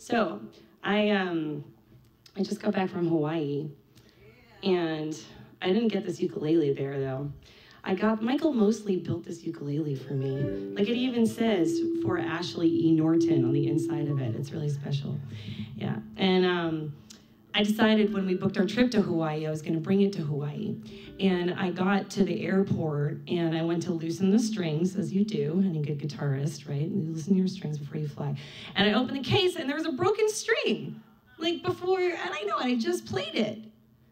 So I just got back from Hawaii, and I didn't get this ukulele there though. Michael Mosley built this ukulele for me. Like it even says for Ashley E. Norton on the inside of it. It's really special. Yeah, and I decided when we booked our trip to Hawaii, I was gonna bring it to Hawaii. And I got to the airport and I went to loosen the strings, as you do, any good guitarist, right? You loosen your strings before you fly. And I opened the case and there was a broken string. Like before, and I just played it.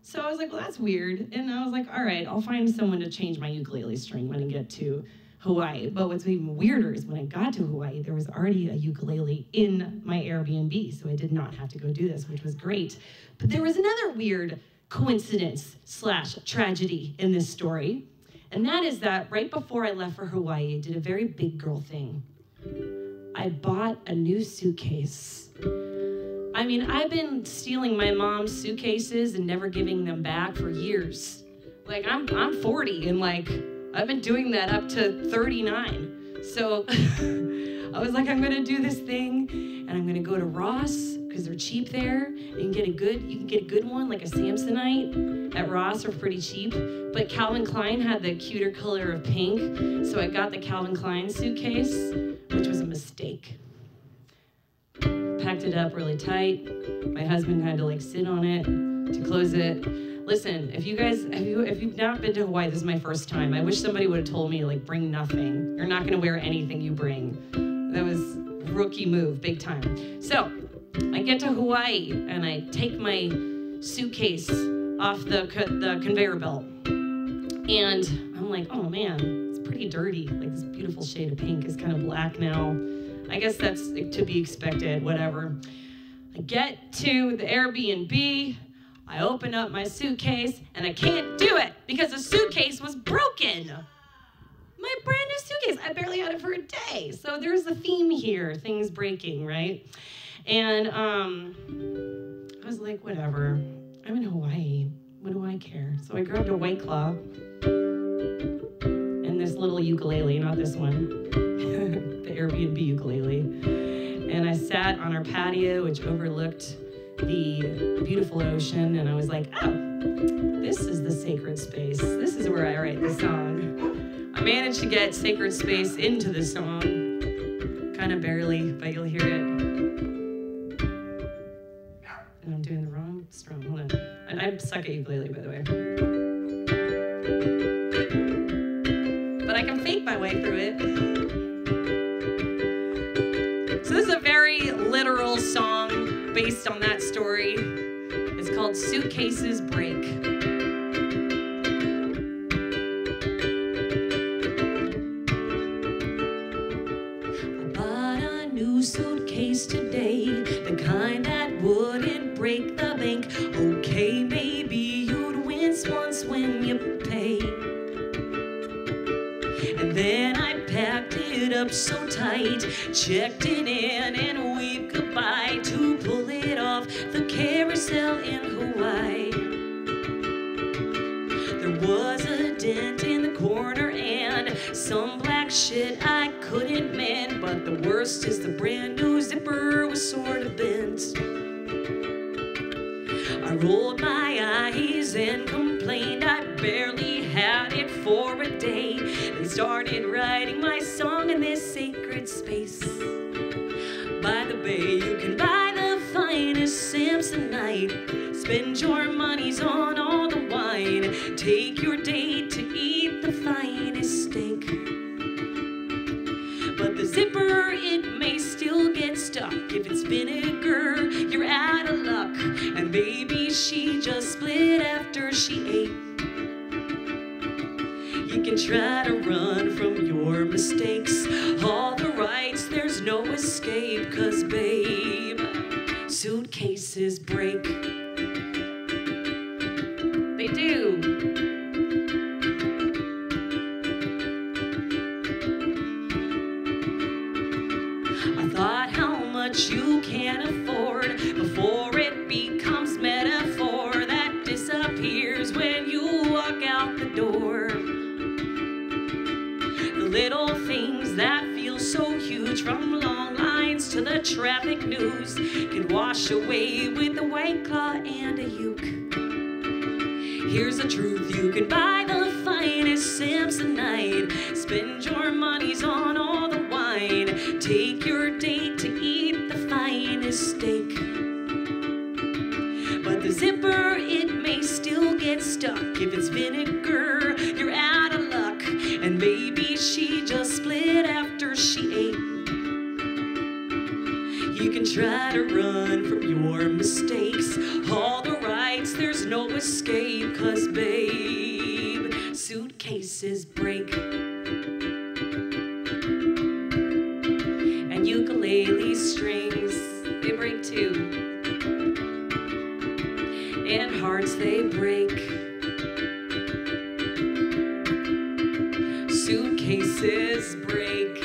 So I was like, well, that's weird. And I was like, all right, I'll find someone to change my ukulele string when I get to Hawaii. But what's even weirder is when I got to Hawaii, there was already a ukulele in my Airbnb, so I did not have to go do this, which was great. But there was another weird coincidence / tragedy in this story. And that is that right before I left for Hawaii, I did a very big girl thing. I bought a new suitcase. I mean, I've been stealing my mom's suitcases and never giving them back for years. Like, I'm 40, and like, I've been doing that up to 39. So I was like, I'm gonna do this thing, and I'm gonna go to Ross, because they're cheap there. You can get a good one, like a Samsonite at Ross, are pretty cheap. But Calvin Klein had the cuter color of pink, so I got the Calvin Klein suitcase, which was a mistake. Packed it up really tight. My husband had to like sit on it to close it. Listen, if you've not been to Hawaii, this is my first time. I wish somebody would have told me like bring nothing. You're not gonna wear anything you bring. That was rookie move, big time. So I get to Hawaii and I take my suitcase off the conveyor belt, and I'm like, oh man, it's pretty dirty. Like this beautiful shade of pink is kind of black now. I guess that's to be expected, whatever. I get to the Airbnb, I open up my suitcase, and I can't do it because the suitcase was broken. My brand new suitcase, I barely had it for a day. So there's a theme here, things breaking, right? And I was like, whatever, I'm in Hawaii, what do I care? So I grabbed a White Claw and this little ukulele, not this one. The Airbnb ukulele, and I sat on our patio, which overlooked the beautiful ocean, and I was like, oh, this is the sacred space. This is where I write the song. I managed to get sacred space into the song, kind of barely, but you'll hear it. And I'm doing the wrong strum, hold on. I suck at ukulele, by the way. But I can fake my way through it. So this is a very literal song based on that story. It's called Suitcases Break. I bought a new suitcase today, the kind that wouldn't break the bank. Okay, maybe you'd wince once when you pay. And then I packed it up so tight, checked it in and waved goodbye to pull it off the carousel in Hawaii. There was a dent in the corner and some black shit I couldn't mend, but the worst is the brand new zipper was sort of bent. I rolled my eyes and complained I barely had it for a day, and started writing my song in this sacred space. By the bay, you can buy the finest Samsonite, spend your monies on all the wine, take your date to eat the finest steak. But the zipper, it may still get stuck. If it's vinegar, you're out of luck. And baby, she just split after she ate. You can try to run from your mistakes, all the rights, there's no escape. 'Cause babe, suitcases break. They do. I thought how much you can afford before it becomes metaphor that disappears when you walk out the door. The little things that feel so huge, from long lines to to the traffic news can wash away with a White Claw and a uke. Here's the truth, you can buy the finest Samsonite, spend your monies on all the wine, take your date to eat the finest steak. But the zipper, it may still get stuck. If it's vinegar, you're out of luck. And maybe she just split after she ate. You can try to run from your mistakes, all the rights, there's no escape. 'Cause babe, suitcases break. And ukulele strings, they break too. And hearts, they break. Suitcases break.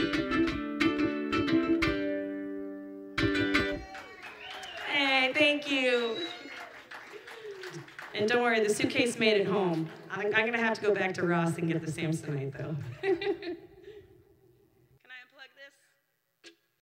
Hey, thank you. And don't worry, the suitcase made it home. I'm gonna have to go back to Ross and get the Samsonite though.